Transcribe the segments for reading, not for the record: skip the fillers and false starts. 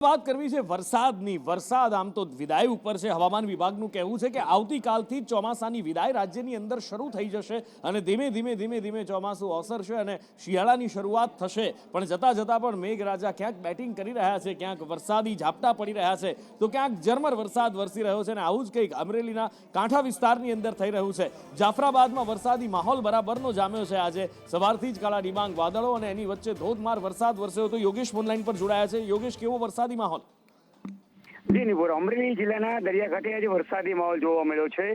વાત કરવી છે વરસાદની. વરસાદ આમ તો વિદાય ઉપર છે. હવામાન વિભાગનું કહેવું છે કે આવતીકાલથી ચોમાસાની વિદાય રાજ્યની અંદર શરૂ થઈ જશે અને ધીમે ધીમે ચોમાસું ઓસરશે અને શિયાળાની શરૂઆત થશે. પણ જતા જતા પણ મેઘરાજા ક્યાંક બેટિંગ કરી રહ્યા છે, ક્યાંક વરસાદી ઝાપટા પડી રહ્યા છે, તો ક્યાંક ઝરમર વરસાદ વરસી રહ્યો છે અને આવું જ કંઈક અમરેલીના કાંઠા વિસ્તારની અંદર થઈ રહ્યું છે. જાફરાબાદમાં વરસાદી માહોલ બરાબરનો જામ્યો છે. આજે સવારથી જ કાળા ડિબાંગ વાદળો અને એની વચ્ચે ધોધમાર વરસાદ વરસ્યો હતો. યોગેશ ફોનલાઈન પર જોડાયા છે. યોગેશ, કેવો વરસાદ માહોલ? જી નિબોર, અમરેલી જિલ્લાના દરિયાકાંઠે આજે વરસાદી માહોલ જોવા મળ્યો છે,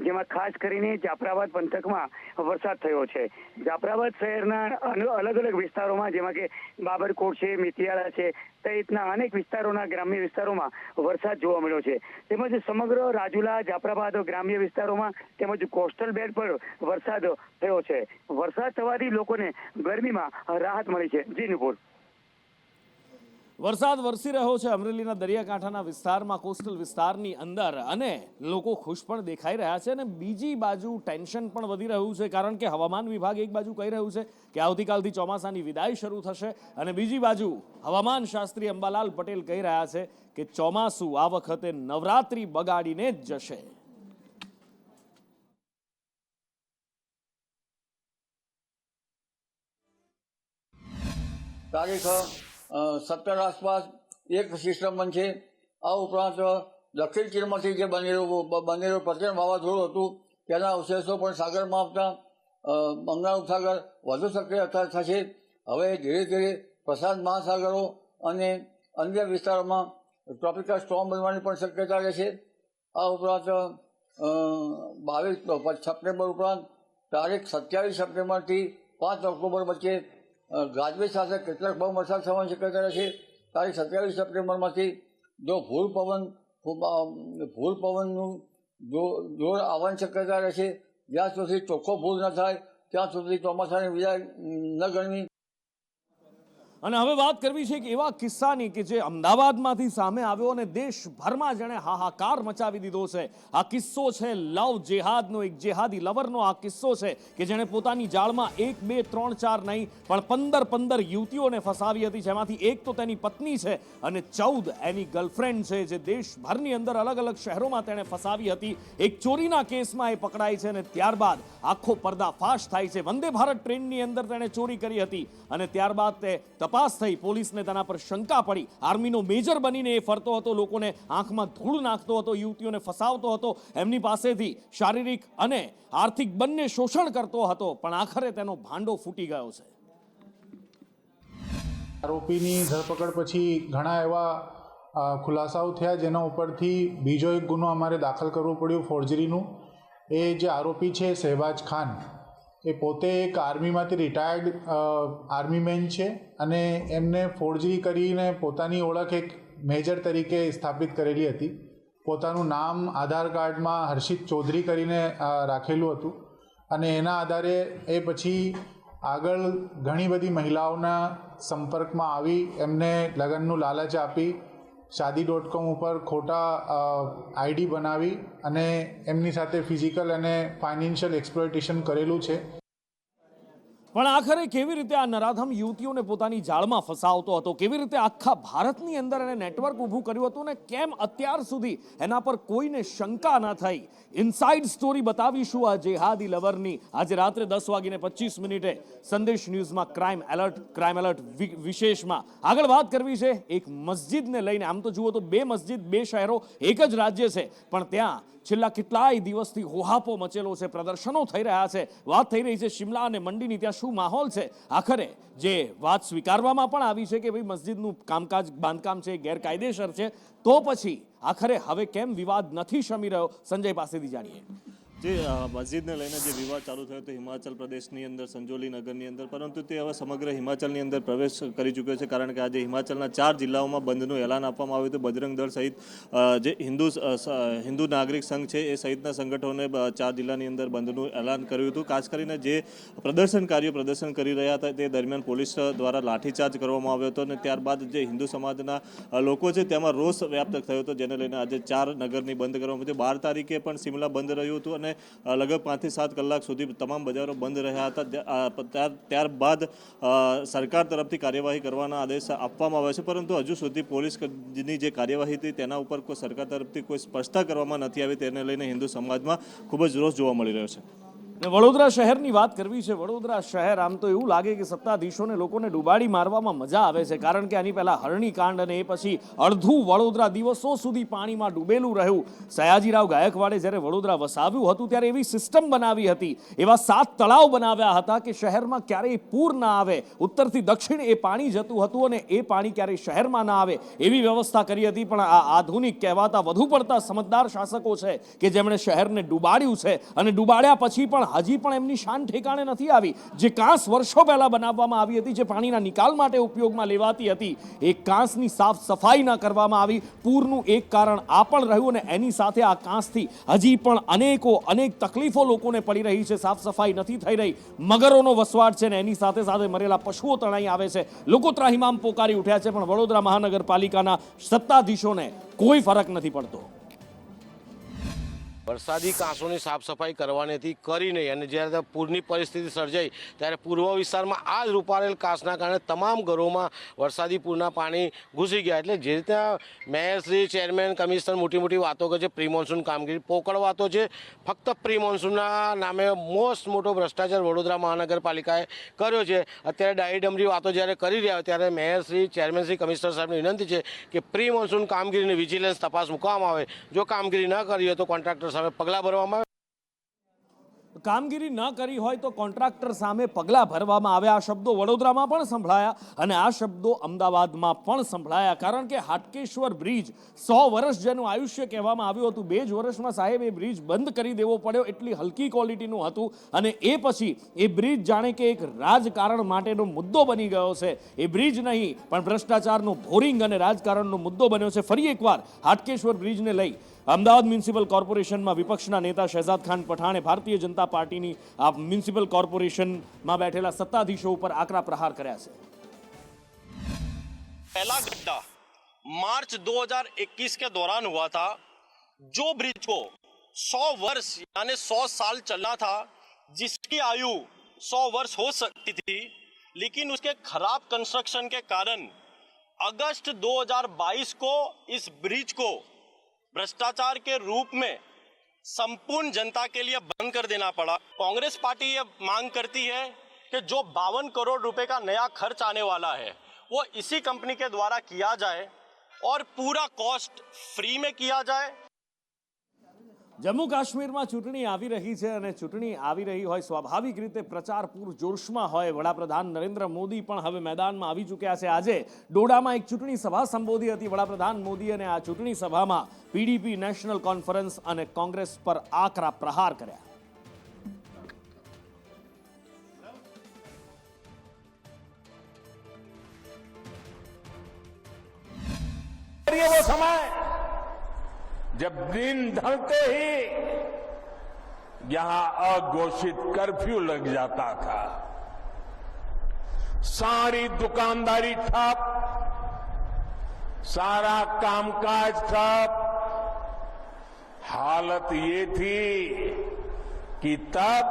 જેમાં ખાસ કરીને જાફરાબાદ પંથકમાં વરસાદ થયો છે. જાફરાબાદ શહેરના અલગ અલગ વિસ્તારોમાં, જેમાં કે બાબરકોટ છે, મિતિયાળા છે સહિતના અનેક વિસ્તારોના ગ્રામ્ય વિસ્તારોમાં વરસાદ જોવા મળ્યો છે. તેમજ સમગ્ર રાજુલા, જાફરાબાદ ગ્રામ્ય વિસ્તારોમાં તેમજ કોસ્ટલ બેલ્ટ પર વરસાદ થયો છે. વરસાદ થવાથી લોકોને ગરમીમાં રાહત મળી છે. જી નિબોર, વરસાદ વરસી રહ્યો છે અમરેલીના દરિયાકાંઠાના વિસ્તારમાં, કોસ્ટલ વિસ્તારની અંદર, અને લોકો ખુશ પણ દેખાઈ રહ્યા છે. અને બીજી બાજુ ટેન્શન પણ વધી રહ્યું છે, કારણ કે હવામાન વિભાગ એક બાજુ કહી રહ્યું છે કે આવતીકાલથી ચોમાસાની વિદાય શરૂ થશે, અને બીજી બાજુ હવામાન શાસ્ત્રી અંબાલાલ પટેલ કહી રહ્યા છે કે ચોમાસું આ વખતે નવરાત્રી બગાડીને જ જશે. તારીખ 17 આસપાસ એક સિસ્ટમ બનશે. આ ઉપરાંત દક્ષિણ ચીનમાંથી જે બનેલું પ્રચંડ વાવાઝોડું હતું તેના અવશેષો પણ સાગરમાં આવતા બંગાળ ઉપસાગર વધુ સક્રિય થશે. હવે ધીરે ધીરે પ્રશાંત મહાસાગરો અને અન્ય વિસ્તારોમાં ટ્રોપિકલ સ્ટોર્મ બનવાની પણ શક્યતા રહેશે. આ ઉપરાંત 22 સપ્ટેમ્બર ઉપરાંત તારીખ 27 સપ્ટેમ્બરથી 5 ઓક્ટોબર વચ્ચે ગાજવીજ સાથે કેટલાક બહુ વરસાદ થવાની શક્યતા રહેશે. તારીખ 27 સપ્ટેમ્બરમાંથી જો ભૂલ પવનનું જોર આવવાની શક્યતા રહેશે. જ્યાં સુધી ચોખ્ખો ભૂલ ન થાય ત્યાં સુધી ચોમાસાની વિદાય ન ગણવી. અને હવે વાત કરવી છે કે એવા કિસ્સાની કે જે અમદાવાદમાંથી સામે આવ્યો અને દેશભરમાં જેણે હાહાકાર મચાવી દીધો છે. આ કિસ્સો છે લવ જેહાદનો. એક જેહાદી લવરનો આ કિસ્સો છે કે જેણે પોતાની જાળમાં 1, 2, 3, 4 નહીં પણ 15 યુવતીઓને ફસાવી હતી, જેમાંથી એક તો તેની પત્ની છે અને 14 એની ગર્લફ્રેન્ડ છે, જે દેશભરની અંદર અલગ અલગ શહેરોમાં તેણે ફસાવી હતી. એક ચોરીના કેસમાં એ પકડાય છે અને ત્યારબાદ આખો પર્દાફાશ થાય છે. વંદે ભારત ટ્રેનની અંદર તેણે ચોરી કરી હતી અને ત્યારબાદ તે તપાસ થઈ, પોલીસને તેના પર શંકા પડી. આર્મીનો મેજર બનીને એ ફરતો હતો, લોકોને આંખમાં ધૂળ નાખતો હતો, યુવતીઓને ફસાવતો હતો, એમની પાસેથી શારીરિક અને આર્થિક બંને શોષણ કરતો હતો, પણ આખરે તેનો ભાંડો ફૂટી ગયો છે. આરોપીની ધરપકડ પછી ઘણા એવા ખુલાસાઓ થયા, જેના ઉપરથી બીજો એક ગુનો અમારે દાખલ કરવો પડ્યો ફોર્જરીનું. એ જે આરોપી છે શહેબાજ ખાન, એ પોતે એક આર્મીમાંથી રિટાયર્ડ આર્મીમેન છે અને એમને ફોર્જરી કરીને પોતાની ઓળખ એક મેજર તરીકે સ્થાપિત કરેલી હતી. પોતાનું નામ આધાર કાર્ડમાં હર્ષિત ચૌધરી કરીને રાખેલું હતું અને એના આધારે એ પછી આગળ ઘણી બધી મહિલાઓના સંપર્કમાં આવી, એમને લગ્નનું લાલચ આપી, શાદી.com ઉપર ખોટા આઈડી બનાવી અને એમની સાથે ફિઝિકલ અને ફાઇનાન્શિયલ એક્સપ્લોઇટેશન કરેલું છે. પણ આખરે કેવી રીતે આ નરાધમ યુવતીઓને પોતાની જાળમાં ફસાવતો હતો, કેવી રીતે આખા ભારતની અંદર એને નેટવર્ક ઊભું કર્યું હતું, ને કેમ અત્યાર સુધી એના પર કોઈને શંકા ન થઈ? ઇનસાઇડ સ્ટોરી બતાવીશું આ જેહાદી લવરની. આજે રાત્રે 10:25 સંદેશ ન્યૂઝમાં ક્રાઇમ એલર્ટ વિશેષમાં આગળ વાત કરવી છે એક મસ્જિદને લઈને. આમ તો જુઓ તો 2 મસ્જિદ, 2 શહેરો, એક જ રાજ્ય છે, પણ ત્યાં છેલ્લા કેટલાય દિવસથી હોહાપો મચેલો છે, પ્રદર્શનો થઈ રહ્યા છે. વાત થઈ રહી છે શિમલા અને મંડીની. ત્યાં શું માહોલ છે? આખરે જે વાત સ્વીકારવામાં પણ આવી છે કે ભાઈ મસ્જિદનું કામકાજ, બાંધકામ છે, ગેરકાયદેસર છે, તો પછી આખરે હવે કેમ વિવાદ નથી શમી રહ્યો? સંજય પાસેથી જાણીએ. જે મસ્જિદને લઈને જે વિવાદ ચાલુ થયો હતો હિમાચલ પ્રદેશની અંદર સંજોલી નગરની અંદર, પરંતુ તે હવે સમગ્ર હિમાચલની અંદર પ્રવેશ કરી ચૂક્યો છે, કારણ કે આજે હિમાચલના 4 જિલ્લાઓમાં બંધનું એલાન આપવામાં આવ્યું હતું. બજરંગ દળ સહિત જે હિન્દુ નાગરિક સંઘ છે એ સહિતના સંગઠનોને 4 જિલ્લાની અંદર બંધનું એલાન કર્યું હતું. ખાસ કરીને જે પ્રદર્શનકારીઓ પ્રદર્શન કરી રહ્યા હતા તે દરમિયાન પોલીસ દ્વારા લાઠીચાર્જ કરવામાં આવ્યો હતો અને ત્યારબાદ જે હિન્દુ સમાજના લોકો છે તેમાં રોષ વ્યાપ્ત થયો હતો, જેને લઈને આજે 4 નગરની બંધ કરવામાં આવી. 12 તારીખે પણ શિમલા બંધ રહ્યું હતું અને અને લગભગ 5 થી 7 કલાક સુધી તમામ બજારો બંધ રહ્યા હતા. ત્યારબાદ સરકાર તરફથી કાર્યવાહી કરવાના આદેશ આપવામાં આવ્યા છે, પરંતુ હજુ સુધી પોલીસની જે કાર્યવાહી હતી તેના ઉપર કોઈ સરકાર તરફથી કોઈ સ્પષ્ટતા કરવામાં નથી આવી. તેને લઈને હિન્દુ સમાજમાં ખૂબ જ રોષ જોવા મળી રહ્યો છે. વડોદરા શહેરની વાત કરવી છે. વડોદરા શહેર આમ તો એવું લાગે કે સત્તાધીશોને લોકોને ડૂબાડી મારવામાં મજા આવે છે, કારણ કે આની પહેલા હરણી કાંડ અને એ પછી અડધું વડોદરા દિવસો સુધી પાણીમાં ડૂબેલું રહ્યું. સયાજીરાવ ગાયકવાડે જ્યારે વડોદરા વસાવ્યું હતું ત્યારે એવી સિસ્ટમ બનાવી હતી, એવા 7 તળાવ બનાવ્યા હતા કે શહેરમાં ક્યારેય પૂર ના આવે. ઉત્તરથી દક્ષિણ એ પાણી જતું હતું અને એ પાણી ક્યારેય શહેરમાં ના આવે એવી વ્યવસ્થા કરી હતી. પણ આ આધુનિક કહેવાતા વધુ પડતા સમજદાર શાસકો છે કે જેમણે શહેરને ડૂબાડ્યું છે, અને ડૂબાડ્યા પછી પણ હજી પણ એમની શાન ઠેકાણે નથી આવી. જે કાંસ વર્ષો પહેલા બનાવવામાં આવી હતી, જે પાણીના નિકાલ માટે ઉપયોગમાં લેવાતી હતી, એ કાંસની સાફ સફાઈ ન કરવામાં આવી. પૂરનું એક કારણ આ પણ રહ્યું, અને એની સાથે આ કાંસથી હજી પણ અનેક તકલીફો લોકોને પડી રહી છે. સાફ સફાઈ નથી થઈ રહી, મગરોનો વસવાટ છે, ને એની સાથે સાથે મરેલા પશુઓ તણાઈ આવે છે. લોકો ત્રાહિમામ પોકારી ઉઠ્યા છે, પણ વડોદરા મહાનગરપાલિકાના સત્તાધીશોને કોઈ ફરક નથી પડતો. વરસાદી કાંસોની સાફ સફાઈ કરવાની હતી, કરી નહીં. અને જ્યારે પૂરની પરિસ્થિતિ સર્જાઈ ત્યારે પૂર્વ વિસ્તારમાં આ જ રૂપારેલ કાંસના કારણે તમામ ઘરોમાં વરસાદી પૂરના પાણી ઘૂસી ગયા. એટલે જે રીતે મેયરશ્રી, ચેરમેન, કમિશનર મોટી વાતો કરે છે, પ્રી મોન્સૂન કામગીરી પોકળ વાતો છે. ફક્ત પ્રી મોન્સૂનના નામે મોટો ભ્રષ્ટાચાર વડોદરા મહાનગરપાલિકાએ કર્યો છે. અત્યારે ડાહીડમરી વાતો જ્યારે કરી રહ્યા હોય ત્યારે મેયરશ્રી, ચેરમેનશ્રી, કમિશનર સાહેબની વિનંતી છે કે પ્રી મોન્સૂન કામગીરીની વિજિલન્સ તપાસ મૂકવામાં આવે. જો કામગીરી ન કરી હોય તો કોન્ટ્રાક્ટર પગલા ભરવામાં આવે. કામગીરી ન કરી હોય તો કોન્ટ્રાક્ટર સામે પગલા ભરવામાં આવે. આ શબ્દો વડોદરામાં પણ સંભળાયા અને આ શબ્દો અમદાવાદમાં પણ સંભળાયા, કારણ કે હાટકેશ્વર બ્રિજ 100 વર્ષ જેનું આયુષ્ય કહેવામાં આવ્યું હતું, 2 જ વર્ષમાં સાહેબ એ બ્રિજ બંધ કરી દેવો પડ્યો. એટલી હલકી ક્વોલિટીનું હતું, અને એ પછી એ બ્રિજ જાણે કે એક રાજકારણ માટેનો મુદ્દો બની ગયો છે. એ બ્રિજ નહીં પણ ભ્રષ્ટાચારનું ભોરિંગ અને રાજકારણનો મુદ્દો બન્યો છે. ફરી એકવાર હાટકેશ્વર બ્રિજને લઈ અમદાવાદ મ્યુનિસિપલ કોર્પોરેશનમાં વિપક્ષના નેતા શહેજાદ ખાન પઠાણે ભારતીય જનતા પાર્ટીની આ મ્યુનિસિપલ કોર્પોરેશનમાં બેઠેલા સત્તાધીશો ઉપર આકરા પ્રહાર કર્યા છે. पहला गड्ढा मार्च 2021 के दौरान हुआ था. जो ब्रिज को 100 वर्ष यानी 100 साल चलना था, जिसकी आयु 100 वर्ष हो सकती थी, लेकिन उसके खराब कंस्ट्रक्शन के कारण अगस्त 2022 को इस ब्रिज को भ्रष्टाचार के रूप में संपूर्ण जनता के लिए बंद कर देना पड़ा. कांग्रेस पार्टी ये मांग करती है कि जो 52 करोड़ रुपए का नया खर्च आने वाला है वो इसी कंपनी के द्वारा किया जाए और पूरा कॉस्ट फ्री में किया जाए. જમ્મુ કાશ્મીરમાં ચૂંટણી આવી રહી છે, અને ચૂંટણી આવી રહી હોય સ્વાભાવિક રીતે પ્રચાર પૂરજોશમાં હોય. વડાપ્રધાન નરેન્દ્ર મોદી પણ હવે મેદાનમાં આવી ચૂક્યા છે. આજે ડોડામાં એક ચૂંટણી સભા સંબોધી હતી વડાપ્રધાન મોદી, અને આ ચૂંટણી સભામાં પીડીપી, નેશનલ કોન્ફરન્સ અને કોંગ્રેસ પર આકરા પ્રહાર કર્યા. वो समय जब दिन ढलते ही यहां अघोषित कर्फ्यू लग जाता था, सारी दुकानदारी ठप, सारा कामकाज ठप. हालत ये थी कि तब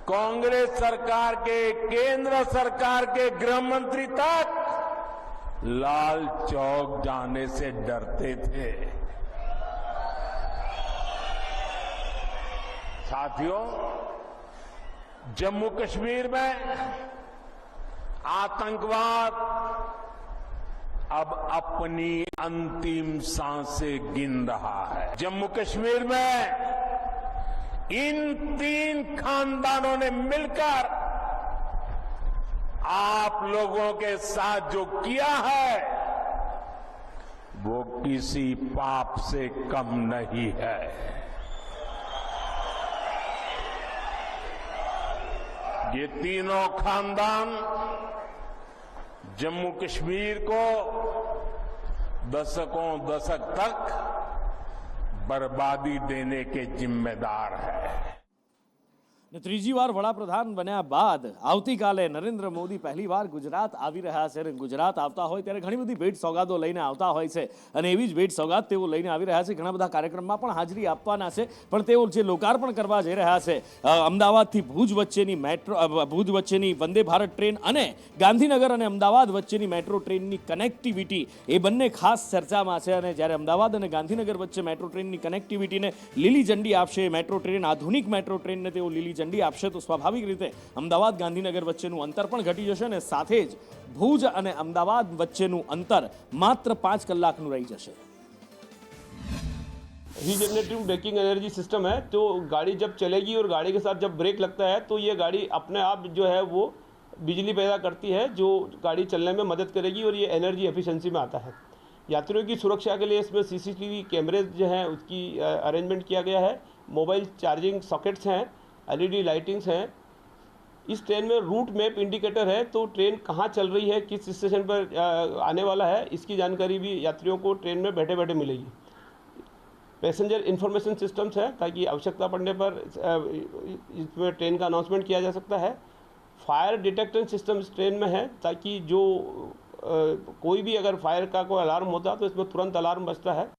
कांग्रेस सरकार के, केंद्र सरकार के गृह मंत्री तक लाल चौक जाने से डरते थे. साथियों, जम्मू कश्मीर में आतंकवाद अब अपनी अंतिम सांसें गिन रहा है. जम्मू कश्मीर में इन 3 खानदानों ने मिलकर आप लोगों के साथ जो किया है वो किसी पाप से कम नहीं है. ये तीनों खानदान जम्मू कश्मीर को दशक तक बर्बादी देने के जिम्मेदार है. ત્રીજી વાર વડાપ્રધાન બન્યા બાદ આવતીકાલે નરેન્દ્ર મોદી પહેલીવાર ગુજરાત આવી રહ્યા છે અને ગુજરાત આવતા હોય ત્યારે ઘણી બધી ભેટ સોગાદો લઈને આવતા હોય છે અને એવી જ ભેટ સોગાદ તેઓ લઈને આવી રહ્યા છે. ઘણા બધા કાર્યક્રમમાં પણ હાજરી આપવાના છે, પણ તેઓ જે લોકાર્પણ કરવા જઈ રહ્યા છે અમદાવાદથી ભુજ વચ્ચેની ભુજ વચ્ચેની વંદે ભારત ટ્રેન અને ગાંધીનગર અને અમદાવાદ વચ્ચેની મેટ્રો ટ્રેનની કનેક્ટિવિટી, એ બંને ખાસ ચર્ચામાં છે. અને જ્યારે અમદાવાદ અને ગાંધીનગર વચ્ચે મેટ્રો ટ્રેનની કનેક્ટિવિટીને લીલી ઝંડી આપશે, મેટ્રો ટ્રેન આધુનિક મેટ્રો ટ્રેનને તેઓ લીલી ઝંડી આપશે, તો સ્વાભાવિક રીતે અમદાવાદ ગાંધીનગર વચ્ચેનું અંતર પણ ઘટી જશે અને સાથે જ ભુજ અને અમદાવાદ વચ્ચેનું અંતર માત્ર 5 કલાકનું રહી જશે. रीजनरेटिव ब्रेकिंग एनर्जी सिस्टम है, तो गाड़ी जब चलेगी और गाड़ी के साथ जब ब्रेक लगता है तो ये गाड़ी अपने आप जो है वो बिजली पैदा करती है जो गाड़ी चलने में मदद करेगी और ये एनर्जी एफिशिएंसी में आता है. यात्रियों की सुरक्षा के लिए इसमें सीसीटीवी कैमरे जो हैं उसकी अरेंजमेंट किया गया है. मोबाइल चार्जिंग सॉकेट्स हैं, एलईडी लाइटिंग्स हैं. इस ट्रेन में रूट मैप इंडिकेटर है, तो ट्रेन कहाँ चल रही है, किस स्टेशन पर आने वाला है, इसकी जानकारी भी यात्रियों को ट्रेन में बैठे बैठे मिलेगी. पैसेंजर इंफॉर्मेशन सिस्टम्स है ताकि आवश्यकता पड़ने पर इसमें ट्रेन का अनाउंसमेंट किया जा सकता है. फायर डिटेक्शन सिस्टम इस ट्रेन में है ताकि जो कोई भी अगर फायर का कोई अलार्म होता तो इसमें तुरंत अलार्म बजता है.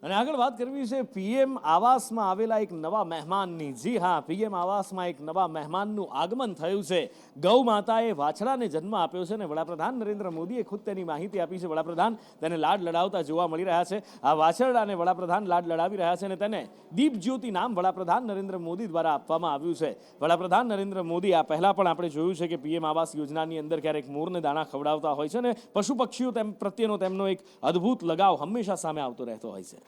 અને આગળ વાત કરવી છે પીએમ આવાસમાં આવેલા એક નવા મહેમાનની. જી હા, પીએમ આવાસમાં એક નવા મહેમાનનું આગમન થયું છે. ગૌ માતાએ વાછડાને જન્મ આપ્યો છે અને વડાપ્રધાન નરેન્દ્ર મોદીએ ખુદ તેની માહિતી આપી છે. વડાપ્રધાન તેને લાડ લડાવતા જોવા મળી રહ્યા છે. આ વાછરડાને વડાપ્રધાન લાડ લડાવી રહ્યા છે અને તેને દીપ જ્યોતિ નામ વડાપ્રધાન નરેન્દ્ર મોદી દ્વારા આપવામાં આવ્યું છે. વડાપ્રધાન નરેન્દ્ર મોદી આ પહેલા પણ આપણે જોયું છે કે પીએમ આવાસ યોજનાની અંદર ક્યારેક મોરને દાણા ખવડાવતા હોય છે અને પશુ પક્ષીઓ પ્રત્યેનો તેમનો એક અદ્ભુત લગાવ હંમેશા સામે આવતો રહેતો હોય છે.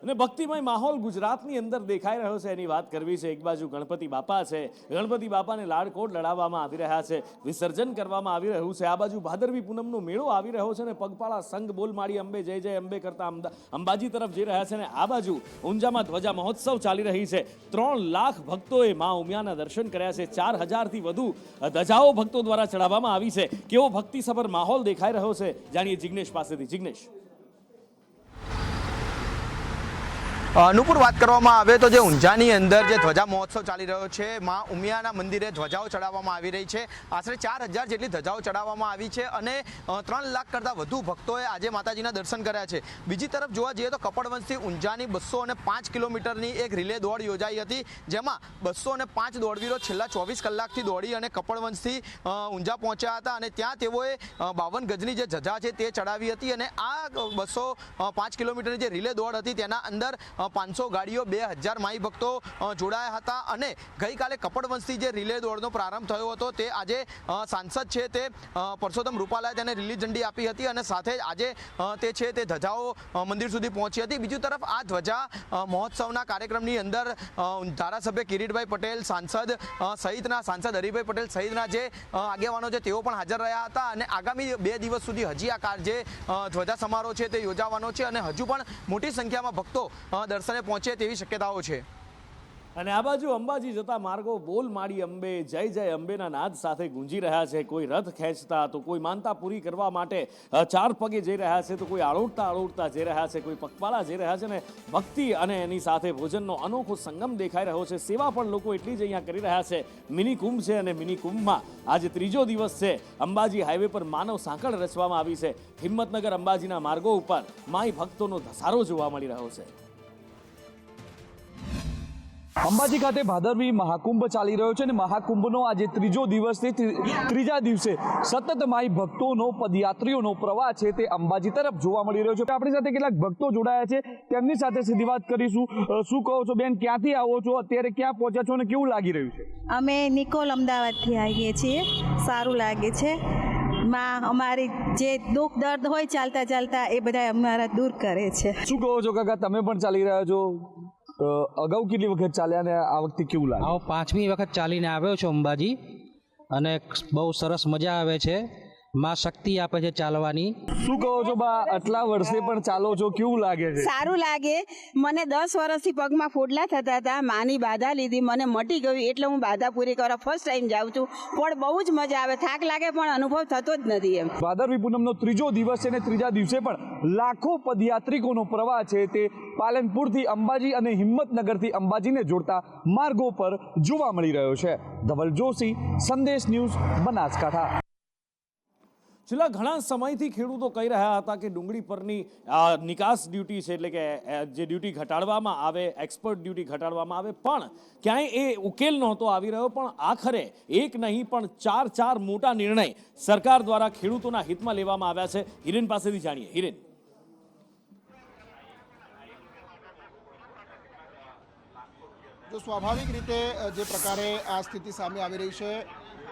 અને ભક્તિમય માહોલ ગુજરાતની અંદર દેખાઈ રહ્યો છે એની વાત કરવી છે. એક બાજુ ગણપતિ બાપા છે, ગણપતિ બાપાને લાડકોડ લડાવવામાં આવી રહ્યા છે, વિસર્જન કરવામાં આવી રહ્યું છે. આ બાજુ ભાદરવી પૂનમનો મેળો આવી રહ્યો છે અને પગપાળા સંઘ બોલ માડી અંબે જય જય અંબે કરતા અંબાજી તરફ જઈ રહ્યા છે. અને આ બાજુ ઊંઝામાં ધ્વજા મહોત્સવ ચાલી રહી છે. 3 લાખ ભક્તોએ મા ઉમિયાના દર્શન કર્યા છે. 4000થી વધુ ધજાઓ ભક્તો દ્વારા ચડાવવામાં આવી છે. કેવો ભક્તિસભર માહોલ દેખાઈ રહ્યો છે, જાણીએ જિગ્નેશ પાસેથી. જિગ્નેશ. નુપુર, વાત કરવામાં આવે તો જે ઊંઝાની અંદર જે ધ્વજા મહોત્સવ ચાલી રહ્યો છે, મા ઉમિયાના મંદિરે ધ્વજાઓ ચડાવવામાં આવી રહી છે. આશરે 4000 જેટલી ધજાઓ ચડાવવામાં આવી છે અને 3 લાખ કરતાં વધુ ભક્તોએ આજે માતાજીના દર્શન કર્યા છે. બીજી તરફ જોવા જઈએ તો કપડવંશથી ઊંઝાની 205 કિલોમીટરની એક રિલે દોડ યોજાઈ હતી, જેમાં 205 દોડવીરો છેલ્લા 24 કલાકથી દોડી અને કપડવંશથી ઊંઝા પહોંચ્યા હતા અને ત્યાં તેઓએ 52 ગજની જે ધજા છે તે ચડાવી હતી. અને આ 205 કિલોમીટરની જે રિલે દોડ હતી તેના અંદર 500 ગાડીઓ, 2000 માઈ ભક્તો જોડાયા હતા. અને ગઈકાલે કપડવંશથી જે રિલે દોડનો પ્રારંભ થયો હતો તે આજે સાંસદ છે તે પરસોત્તમ રૂપાલાએ તેને લીલી ઝંડી આપી હતી અને સાથે જ આજે તે છે તે ધજાઓ મંદિર સુધી પહોંચી હતી. બીજી તરફ આ ધ્વજા મહોત્સવના કાર્યક્રમની અંદર ધારાસભ્ય કિરીટભાઈ પટેલ, સાંસદ સહિતના સાંસદ હરિભાઈ પટેલ સહિતના જે આગેવાનો છે તેઓ પણ હાજર રહ્યા હતા. અને આગામી 2 દિવસ સુધી હજી આ જે ધ્વજા સમારોહ છે તે યોજાવાનો છે અને હજુ પણ મોટી સંખ્યામાં ભક્તો દર્શને પહોંચે તેવી શક્યતાઓ છે. અને આ બાજુ અંબાજી જતા માર્ગો બોલ માડી અંબે જય જય અંબેના નાદ સાથે ગુંજી રહ્યા છે. કોઈ રથ ખેંચતા, તો કોઈ માનતા પૂરી કરવા માટે 4 પગે જઈ રહ્યા છે, તો કોઈ આળોટતા જઈ રહ્યા છે, કોઈ પગપાળા જઈ રહ્યા છે. ને ભક્તિ અને એની સાથે ભોજનનો અનોખો સંગમ દેખાઈ રહ્યો છે. સેવા પણ લોકો એટલી જ અહીંયા કરી રહ્યા છે. મિની કુંભ છે અને મિની કુંભમાં આજે 3જો દિવસ છે. અંબાજી હાઈવે પર માનવ સાંકળ રચવામાં આવી છે. હિંમતનગર અંબાજીના માર્ગો ઉપર માઈ ભક્તોનો ધસારો જોવા મળી રહ્યો છે. અંબાજી ખાતે ભાદરવી મહાકુંભ ચાલી રહ્યો છે અને મહાકુંભનો આજે 3જો દિવસથી 3જા દિવસે સતત માઈ ભક્તોનો, પદયાત્રીઓનો પ્રવાહ છે તે અંબાજી તરફ જોવા મળી રહ્યો છે. આપણી સાથે કેટલાક ભક્તો જોડાયા છે, તેમની સાથે સીધી વાત કરીશું. શું કહો છો બેન, ક્યાંથી આવો છો, અત્યારે ક્યાં પહોંચ્યા છો અને કેવું લાગી રહ્યું છે? અમે નિકોલ અમદાવાદથી આવીએ છીએ. સારું લાગે છે. માં અમારી જે દુઃખ દર્દ હોય ચાલતા ચાલતા એ બધા અમારા દૂર કરે છે. શું કહો છો કાકા, તમે પણ ચાલી રહ્યા છો? અગાઉ કેટલી વખત ચાલ્યા અને આ વખતે કેવું લાગે? આવો 5મી વખત ચાલીને આવ્યો છું અંબાજી અને બહુ સરસ મજા આવે છે. માં શક્તિ આપે છે ચાલવાની. શું કહો છો બા, આટલા વર્ષે પણ ચાલો છો, કેવું લાગે છે? સારું લાગે. મને 10 વર્ષથી પગમાં ફોડલા થતા હતા, માની બાધા લીધી, મને મટી ગયું એટલે હું બાધા પૂરી કરવા ફર્સ્ટ ટાઈમ જાઉં છું. પણ બહુ જ મજા આવે, થાક લાગે પણ અનુભવ થતો જ નથી એમ. ભાદરવી પૂનમનો ત્રીજો દિવસ છે અને ત્રીજા દિવસે પણ લાખો પદયાત્રિકોનો પ્રવાહ છે તે પાલનપુરથી અંબાજી અને હિંમતનગરથી અંબાજીને જોડતા માર્ગો પર જોવા મળી રહ્યો છે. ધવલ જોશી, સંદેશ ન્યૂઝ, બનાસકાંઠા. છેલ્લા ઘણા સમયથી ખેડૂતો કહી રહ્યા હતા કે ડુંગળી પરની નિકાસ ડ્યુટી છે, એટલે કે જે ડ્યુટી ઘટાડવામાં આવે, એક્સપર્ટ ડ્યુટી ઘટાડવામાં આવે, પણ ક્યાંય એ ઉકેલ નહોતો આવી રહ્યો. પણ આખરે એક નહીં પણ ચાર મોટા નિર્ણય સરકાર દ્વારા ખેડૂતોના હિતમાં લેવામાં આવ્યા છે. હિરેન પાસેથી જાણીએ. હિરેન, જો સ્વાભાવિક રીતે જે પ્રકારે આ સ્થિતિ સામે આવી રહી છે,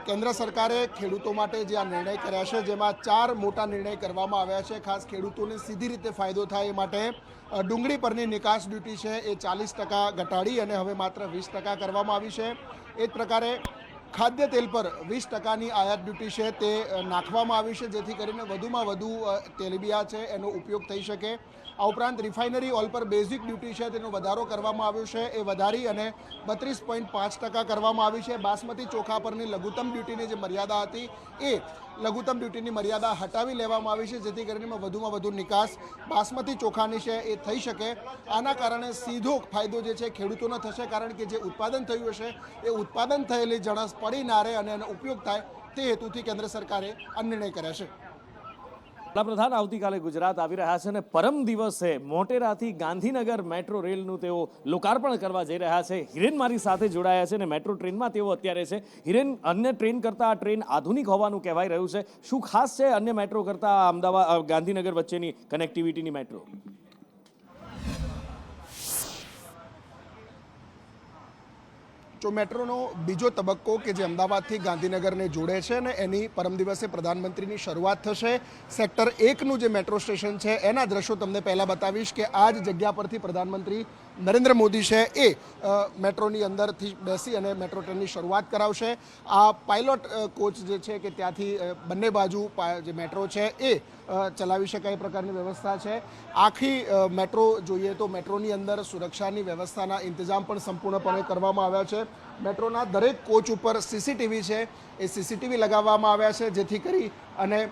કેન્દ્ર સરકારે ખેડૂતો માટે જે આ નિર્ણય કર્યા છે, જેમાં 4 મોટા નિર્ણય કરવામાં આવ્યા છે. ખાસ ખેડૂતોને સીધી રીતે ફાયદો થાય એ માટે ડુંગળી પરની નિકાસ ડ્યુટી છે એ 40% ઘટાડી અને હવે માત્ર 20% કરવામાં આવી છે. એ જ પ્રકારે ખાદ્ય તેલ પર 20%ની આયાત ડ્યુટી છે તે નાખવામાં આવી છે, જેથી કરીને વધુમાં વધુ તેલબિયા છે એનો ઉપયોગ થઈ શકે. આ ઉપરાંત રિફાઇનરી ઓઇલ પર બેઝિક ડ્યુટી છે તેનો વધારો કરવામાં આવ્યો છે, એ વધારી અને 32.5% કરવામાં આવી છે. બાસમતી ચોખા પરની લઘુત્તમ ડ્યુટીની જે મર્યાદા હતી એ લઘુત્તમ ડ્યુટીની મર્યાદા હટાવી લેવામાં આવી છે, જેથી કરીને વધુમાં વધુ નિકાસ બાસમતી ચોખાની છે એ થઈ શકે. આના કારણે સીધો ફાયદો જે છે ખેડૂતોને થશે, કારણ કે જે ઉત્પાદન થયું હશે એ ઉત્પાદન થયેલી જણસ પડી ના રહે અને એનો ઉપયોગ થાય તે હેતુથી કેન્દ્ર સરકારે આ નિર્ણય કર્યા છે. વડાપ્રધાન આવતીકાલે ગુજરાત આવી રહ્યા છે અને પરમ દિવસે મોટેરાથી ગાંધીનગર મેટ્રો રેલનું તેઓ લોકાર્પણ કરવા જઈ રહ્યા છે. હિરેન મારી સાથે જોડાયા છે અને મેટ્રો ટ્રેનમાં તેઓ અત્યારે છે. હિરેન, અન્ય ટ્રેન કરતાં આ ટ્રેન આધુનિક હોવાનું કહેવાય રહ્યું છે. શું ખાસ છે અન્ય મેટ્રો કરતાં અમદાવાદ ગાંધીનગર વચ્ચેની કનેક્ટિવિટીની મેટ્રો? જો મેટ્રોનો બીજો તબક્કો કે જે અમદાવાદથી ગાંધીનગરને જોડે છે ને એની પરમ દિવસે પ્રધાનમંત્રીની શરૂઆત થશે. સેક્ટર 1નું જે મેટ્રો સ્ટેશન છે એના દ્રશ્યો તમને પહેલાં બતાવીશ કે આ જ જગ્યા પરથી પ્રધાનમંત્રી નરેન્દ્ર મોદી છે એ મેટ્રોની અંદરથી બેસી અને મેટ્રો ટ્રેનની શરૂઆત કરાવશે. આ પાયલોટ કોચ જે છે કે ત્યાંથી બંને બાજુ જે મેટ્રો છે એ ચલાવી શકાય એ પ્રકારની વ્યવસ્થા છે. આખી મેટ્રો જોઈએ તો મેટ્રોની અંદર સુરક્ષાની વ્યવસ્થાના ઇંતજામ પણ સંપૂર્ણપણે કરવામાં આવ્યા છે. મેટ્રોના દરેક કોચ ઉપર સીસીટીવી છે એ સીસીટીવી લગાવવામાં આવ્યા છે, જેથી કરી અને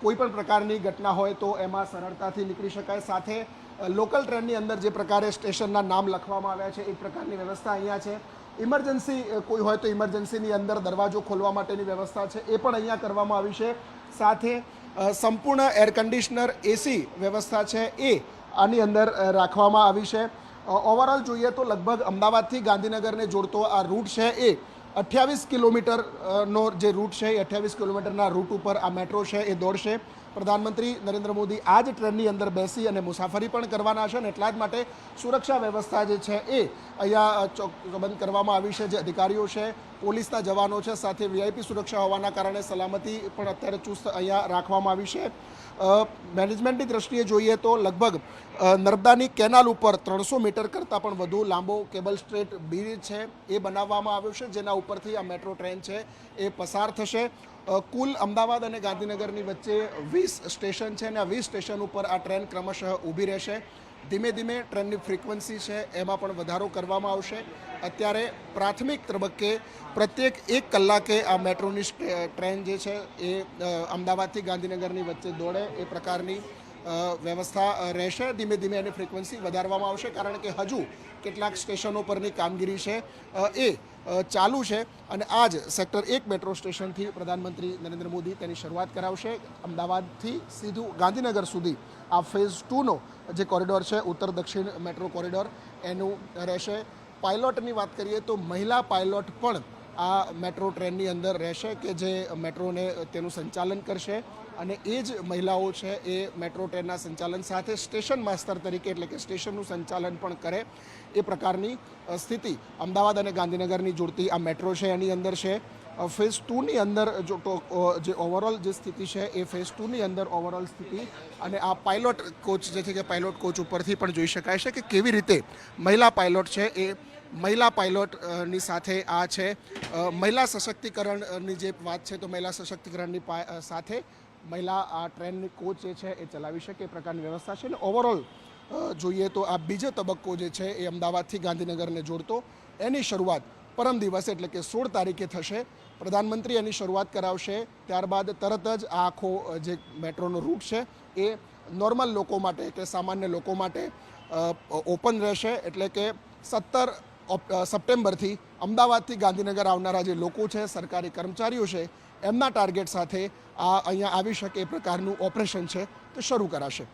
કોઈ પણ પ્રકારની ઘટના હોય તો એમાં સરળતાથી નીકળી શકાય. સાથે લોકલ ટ્રેનની અંદર જે પ્રકારે સ્ટેશનના નામ લખવામાં આવ્યા છે એ પ્રકારની વ્યવસ્થા અહીંયા છે. ઇમરજન્સી કોઈ હોય તો ઇમરજન્સીની અંદર દરવાજો ખોલવા માટેની વ્યવસ્થા છે એ પણ અહીંયા કરવામાં આવી છે. સાથે સંપૂર્ણ એર કન્ડિશનર એસી વ્યવસ્થા છે એ આની અંદર રાખવામાં આવી છે. ઓવરઓલ જોઈએ તો લગભગ અમદાવાદથી ગાંધીનગરને જોડતો આ રૂટ છે એ 28 કિલોમીટરનો જે રૂટ છે એ 28 કિલોમીટરના રૂટ ઉપર આ મેટ્રો છે એ દોડશે. પ્રધાનમંત્રી નરેન્દ્ર મોદી આ જ ટ્રેનની અંદર બેસી અને મુસાફરી પણ કરવાના છે અને એટલા જ માટે સુરક્ષા વ્યવસ્થા જે છે એ અહીંયા ચોકબંધ કરવામાં આવી છે. જે અધિકારીઓ છે, પોલીસના જવાનો છે, સાથે વીઆઈપી સુરક્ષા હોવાના કારણે સલામતી પણ અત્યારે ચુસ્ત અહીંયા રાખવામાં આવી છે. મેનેજમેન્ટની દ્રષ્ટિએ જોઈએ તો લગભગ નર્મદાની કેનાલ ઉપર 300 મીટર કરતાં પણ વધુ લાંબો કેબલ સ્ટ્રેટ બ્રિજ છે એ બનાવવામાં આવ્યો છે, જેના ઉપરથી આ મેટ્રો ટ્રેન છે એ પસાર થશે. કુલ અમદાવાદ અને ગાંધીનગરની વચ્ચે 20 સ્ટેશન છે અને આ 20 સ્ટેશન ઉપર આ ટ્રેન ક્રમશઃ ઊભી રહેશે. ધીમે ધીમે ટ્રેનની ફ્રીક્વન્સી છે એમાં પણ વધારો કરવામાં આવશે. અત્યારે પ્રાથમિક તબક્કે પ્રત્યેક 1 કલાકે આ મેટ્રોની ટ્રેન જે છે એ અમદાવાદથી ગાંધીનગરની વચ્ચે દોડે એ પ્રકારની વ્યવસ્થા રહેશે. ધીમે ધીમે એની ફ્રીક્વન્સી વધારવામાં આવશે, કારણ કે હજુ કેટલાક સ્ટેશનો પરની કામગીરી છે એ ચાલુ છે અને આજ સેક્ટર 1 મેટ્રો સ્ટેશનથી પ્રધાનમંત્રી નરેન્દ્ર મોદી તેની શરૂઆત કરાવશે. અમદાવાદથી સીધું ગાંધીનગર સુધી આ ફેઝ 2નો જે કોરિડોર છે, ઉત્તર દક્ષિણ મેટ્રો કોરિડોર, એનું રહેશે. પાયલોટની વાત કરીએ તો મહિલા પાયલોટ પણ આ મેટ્રો ટ્રેનની અંદર રહેશે કે જે મેટ્રોને તેનું સંચાલન કરશે અને એ જ મહિલાઓ છે એ મેટ્રો ટ્રેનના સંચાલન સાથે સ્ટેશન માસ્ટર તરીકે, એટલે કે સ્ટેશનનું સંચાલન પણ કરે. એ પ્રકારની સ્થિતિ અમદાવાદ અને ગાંધીનગરની જોડતી આ મેટ્રો છે એની અંદર છે. ફેઝ 2ની અંદર જે ઓવરઓલ જે સ્થિતિ છે એ ફેઝ 2ની અંદર ઓવરઓલ સ્થિતિ અને આ પાયલોટ કોચ જે છે કે પાયલોટ કોચ ઉપરથી પણ જોઈ શકાય છે કે કેવી રીતે મહિલા પાયલોટ છે એ મહિલા પાયલોટની સાથે આ છે મહિલા સશક્તિકરણની જે વાત છે તો મહિલા સશક્તિકરણની સાથે મહિલા આ ટ્રેનની કોચ જે છે એ ચલાવી શકે એ પ્રકારની વ્યવસ્થા છે. અને ઓવરઓલ જોઈએ તો આ બીજો તબક્કો જે છે એ અમદાવાદથી ગાંધીનગરને જોડતો એની શરૂઆત પરમ દિવસે એટલે કે 16 તારીખે થશે. પ્રધાનમંત્રી એની શરૂઆત કરાવશે. ત્યારબાદ તરત જ આ આખો જે મેટ્રોનો રૂટ છે એ નોર્મલ લોકો માટે કે સામાન્ય લોકો માટે ઓપન રહેશે. એટલે કે 17 સપ્ટેમ્બરથી અમદાવાદથી ગાંધીનગર આવનારા જે લોકો છે, સરકારી કર્મચારીઓ છે, એમના ટાર્ગેટ સાથે આ અહીંયા આવી શકે એ પ્રકારનું ઓપરેશન છે તે શરૂ કરાશે.